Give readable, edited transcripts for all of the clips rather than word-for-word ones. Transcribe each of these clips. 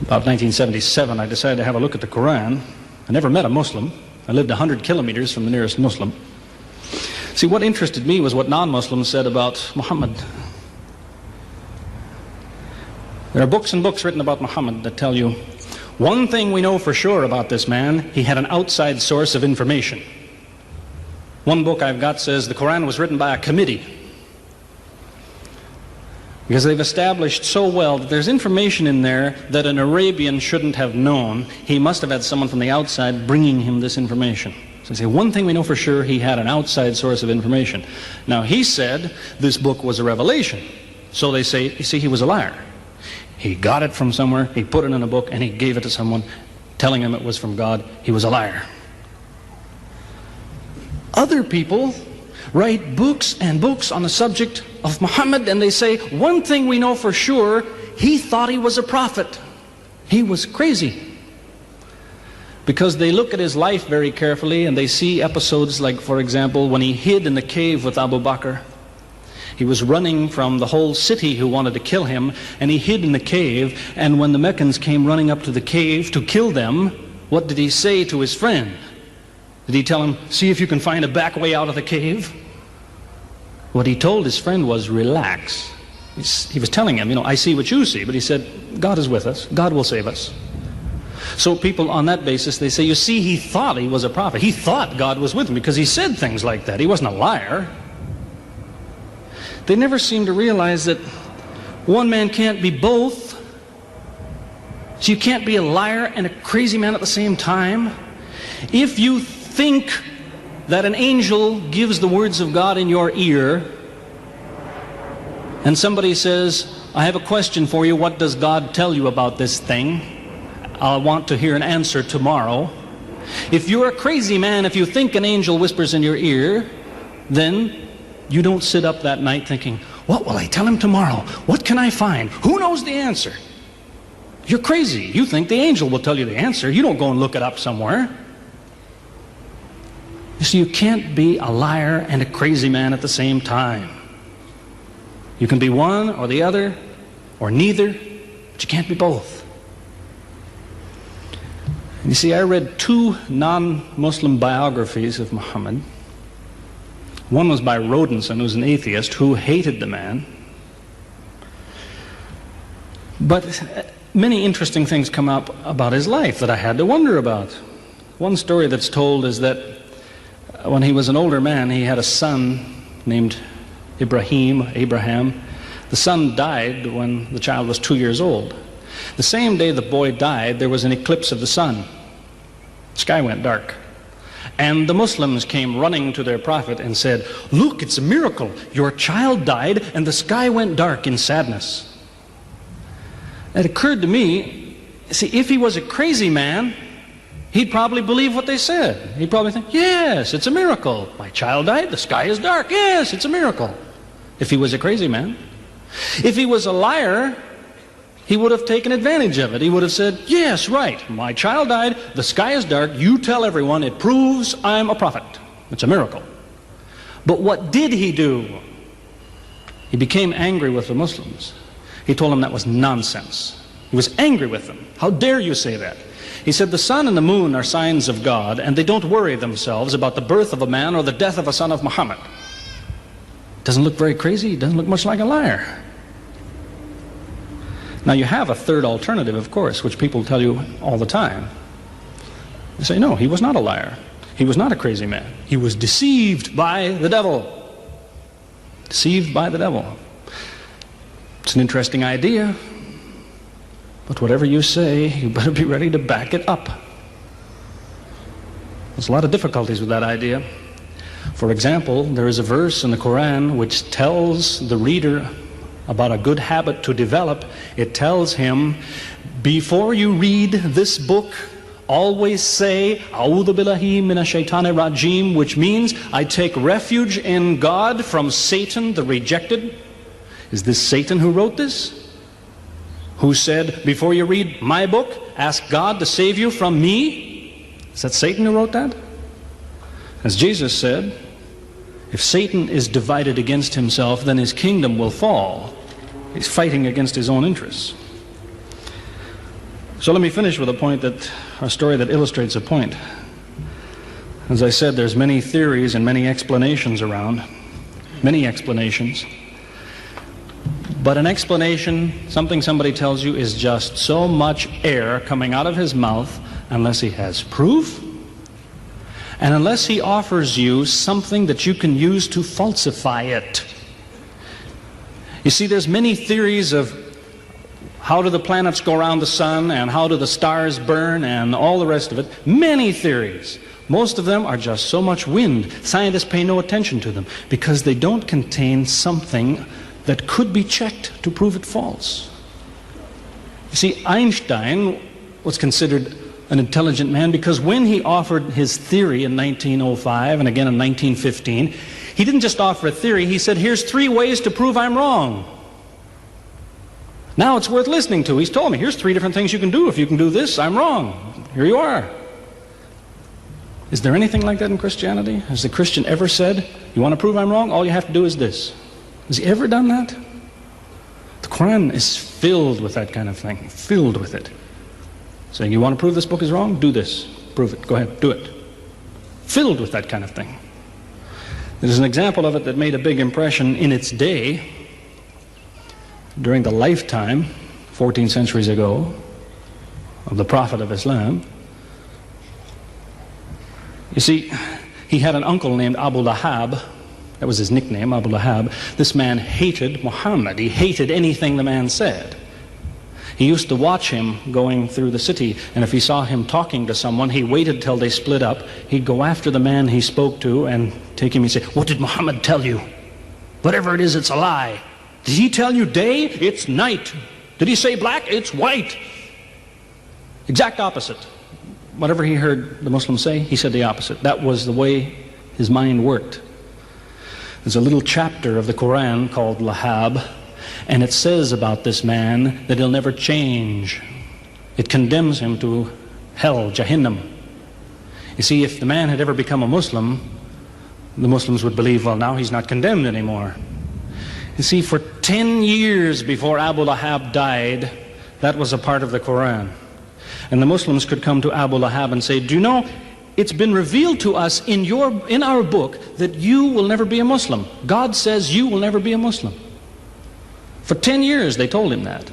About 1977, I decided to have a look at the Koran. I never met a Muslim. I lived 100 kilometers from the nearest Muslim. See, what interested me was what non-Muslims said about Muhammad. There are books and books written about Muhammad that tell you, one thing we know for sure about this man, he had an outside source of information. One book I've got says the Koran was written by a committee, because they've established so well that there's information in there that an Arabian shouldn't have known. He must have had someone from the outside bringing him this information. So they say, one thing we know for sure, he had an outside source of information. Now, he said this book was a revelation. So they say, you see, he was a liar. He got it from somewhere, he put it in a book, and he gave it to someone, telling him it was from God. He was a liar. Other people write books and books on the subject of Muhammad, and they say, one thing we know for sure, he thought he was a prophet. He was crazy. Because they look at his life very carefully, and they see episodes like, for example, when he hid in the cave with Abu Bakr. He was running from the whole city who wanted to kill him, and he hid in the cave, and when the Meccans came running up to the cave to kill them, what did he say to his friend? Did he tell him, see if you can find a back way out of the cave? What he told his friend was, relax. He was telling him, I see what you see, but he said, God is with us, God will save us. So people on that basis, they say, you see, he thought he was a prophet. He thought God was with him because he said things like that. He wasn't a liar. They never seem to realize that one man can't be both. So you can't be a liar and a crazy man at the same time. If you think that an angel gives the words of God in your ear, and somebody says, I have a question for you, what does God tell you about this thing? I want to hear an answer tomorrow. If you're a crazy man, if you think an angel whispers in your ear, then you don't sit up that night thinking, what will I tell him tomorrow? What can I find? Who knows the answer? You're crazy. You think the angel will tell you the answer. You don't go and look it up somewhere. You see, you can't be a liar and a crazy man at the same time. You can be one or the other, or neither, but you can't be both. And you see, I read 2 non-Muslim biographies of Muhammad. One was by Rodenson, who's an atheist, who hated the man. But many interesting things come up about his life that I had to wonder about. One story that's told is that when he was an older man, he had a son named Abraham. The son died when the child was 2 years old. The same day the boy died, there was an eclipse of the sun. The sky went dark. And the Muslims came running to their prophet and said, look, it's a miracle. Your child died and the sky went dark in sadness. It occurred to me, see, if he was a crazy man, he'd probably believe what they said. He'd probably think, yes, it's a miracle. My child died, the sky is dark. Yes, it's a miracle. If he was a crazy man. If he was a liar, he would have taken advantage of it. He would have said, yes, right, my child died, the sky is dark, you tell everyone, it proves I'm a prophet. It's a miracle. But what did he do? He became angry with the Muslims. He told them that was nonsense. He was angry with them. How dare you say that? He said the sun and the moon are signs of God, and they don't worry themselves about the birth of a man or the death of a son of Muhammad. Doesn't look very crazy, doesn't look much like a liar. Now you have a third alternative, of course, which people tell you all the time. They say, no, he was not a liar. He was not a crazy man. He was deceived by the devil. Deceived by the devil. It's an interesting idea, but whatever you say, you better be ready to back it up. There's a lot of difficulties with that idea. For example, there is a verse in the Koran which tells the reader about a good habit to develop. It tells him, before you read this book, always say, A'udhu billahi minash shaitani rajim, which means, I take refuge in God from Satan the rejected. Is this Satan who wrote this? Who said, before you read my book, ask God to save you from me? Is that Satan who wrote that? As Jesus said, if Satan is divided against himself, then his kingdom will fall. He's fighting against his own interests. So let me finish with a story that illustrates a point. As I said, there's many theories and many explanations around, many explanations. But an explanation, something somebody tells you, is just so much air coming out of his mouth unless he has proof and unless he offers you something that you can use to falsify it. You see, there's many theories of how do the planets go around the sun and how do the stars burn and all the rest of it. Many theories. Most of them are just so much wind. Scientists pay no attention to them because they don't contain something that could be checked to prove it false. You see, Einstein was considered an intelligent man because when he offered his theory in 1905 and again in 1915, he didn't just offer a theory, he said, here's 3 ways to prove I'm wrong. Now it's worth listening to. He's told me, here's 3 different things you can do. If you can do this, I'm wrong. Here you are. Is there anything like that in Christianity? Has the Christian ever said, you want to prove I'm wrong? All you have to do is this. Has he ever done that? The Koran is filled with that kind of thing, filled with it. Saying, you want to prove this book is wrong? Do this. Prove it. Go ahead. Do it. Filled with that kind of thing. There's an example of it that made a big impression in its day, during the lifetime, 14 centuries ago, of the Prophet of Islam. You see, he had an uncle named Abu Lahab. That was his nickname, Abu Lahab. This man hated Muhammad. He hated anything the man said. He used to watch him going through the city, and if he saw him talking to someone, he waited till they split up. He'd go after the man he spoke to and take him and say, what did Muhammad tell you? Whatever it is, it's a lie. Did he tell you day? It's night. Did he say black? It's white. Exact opposite. Whatever he heard the Muslims say, he said the opposite. That was the way his mind worked. There's a little chapter of the Koran called Lahab, and it says about this man that he'll never change. It condemns him to hell, Jahannam. You see, if the man had ever become a Muslim, the Muslims would believe, well, now he's not condemned anymore. You see, for 10 years before Abu Lahab died, that was a part of the Koran. And the Muslims could come to Abu Lahab and say, do you know, it's been revealed to us in our book that you will never be a Muslim. God says you will never be a Muslim. For 10 years they told him that.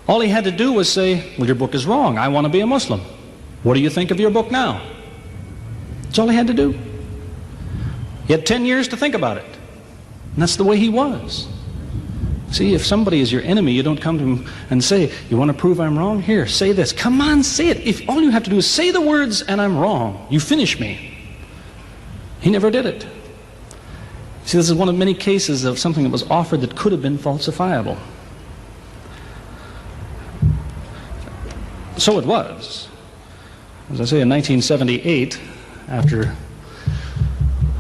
All he had to do was say, well, your book is wrong. I want to be a Muslim. What do you think of your book now? That's all he had to do. He had 10 years to think about it. And that's the way he was. See, if somebody is your enemy, you don't come to him and say, you want to prove I'm wrong? Here, say this. Come on, say it. If all you have to do is say the words and I'm wrong, you finish me. He never did it. See, this is one of many cases of something that was offered that could have been falsifiable. So it was. As I say, in 1978, after,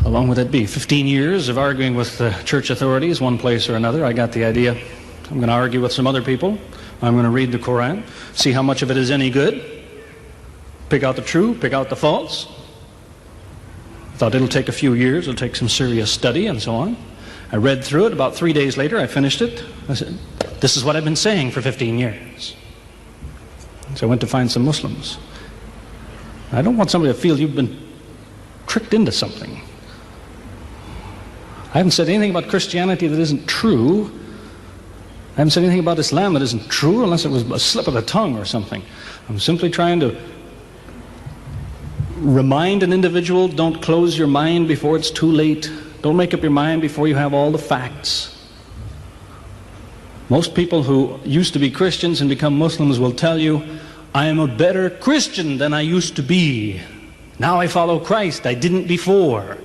how long would that be, 15 years of arguing with the church authorities, one place or another, I got the idea, I'm going to argue with some other people, I'm going to read the Koran, see how much of it is any good, pick out the true, pick out the false. Thought it'll take a few years, it'll take some serious study and so on. I read through it. About 3 days later I finished it. I said, this is what I've been saying for 15 years. So I went to find some Muslims. I don't want somebody to feel you've been tricked into something. I haven't said anything about Christianity that isn't true. I haven't said anything about Islam that isn't true unless it was a slip of the tongue or something. I'm simply trying to remind an individual, don't close your mind before it's too late. Don't make up your mind before you have all the facts. Most people who used to be Christians and become Muslims will tell you, I am a better Christian than I used to be. Now I follow Christ. I didn't before.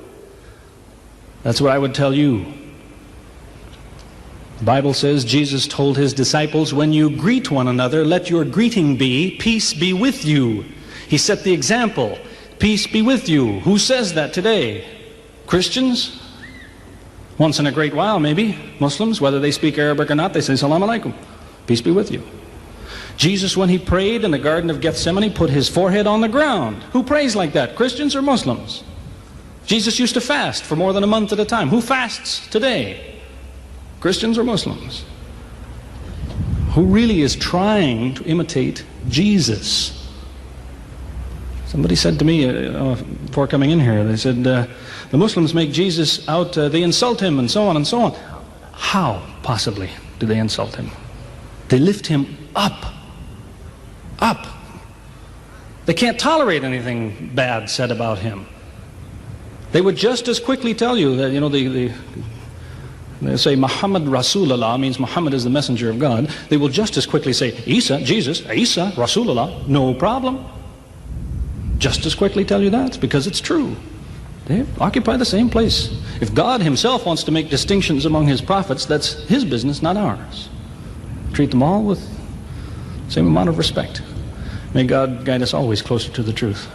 That's what I would tell you. The Bible says Jesus told his disciples, when you greet one another, let your greeting be, peace be with you. He set the example. Peace be with you. Who says that today? Christians? Once in a great while, maybe. Muslims, whether they speak Arabic or not, they say, Salaam alaikum. Peace be with you. Jesus, when he prayed in the Garden of Gethsemane, put his forehead on the ground. Who prays like that? Christians or Muslims? Jesus used to fast for more than a month at a time. Who fasts today? Christians or Muslims? who really is trying to imitate Jesus. Somebody said to me before coming in here, they said, the Muslims make Jesus out, they insult him and so on and so on. How, possibly, do they insult him? They lift him up. Up. They can't tolerate anything bad said about him. They would just as quickly tell you that, they say Muhammad Rasulullah means Muhammad is the messenger of God. They will just as quickly say Isa, Jesus, Isa, Rasulullah, no problem. Just as quickly tell you that, because it's true. They occupy the same place. If God himself wants to make distinctions among his prophets, that's his business, not ours. Treat them all with the same amount of respect. May God guide us always closer to the truth.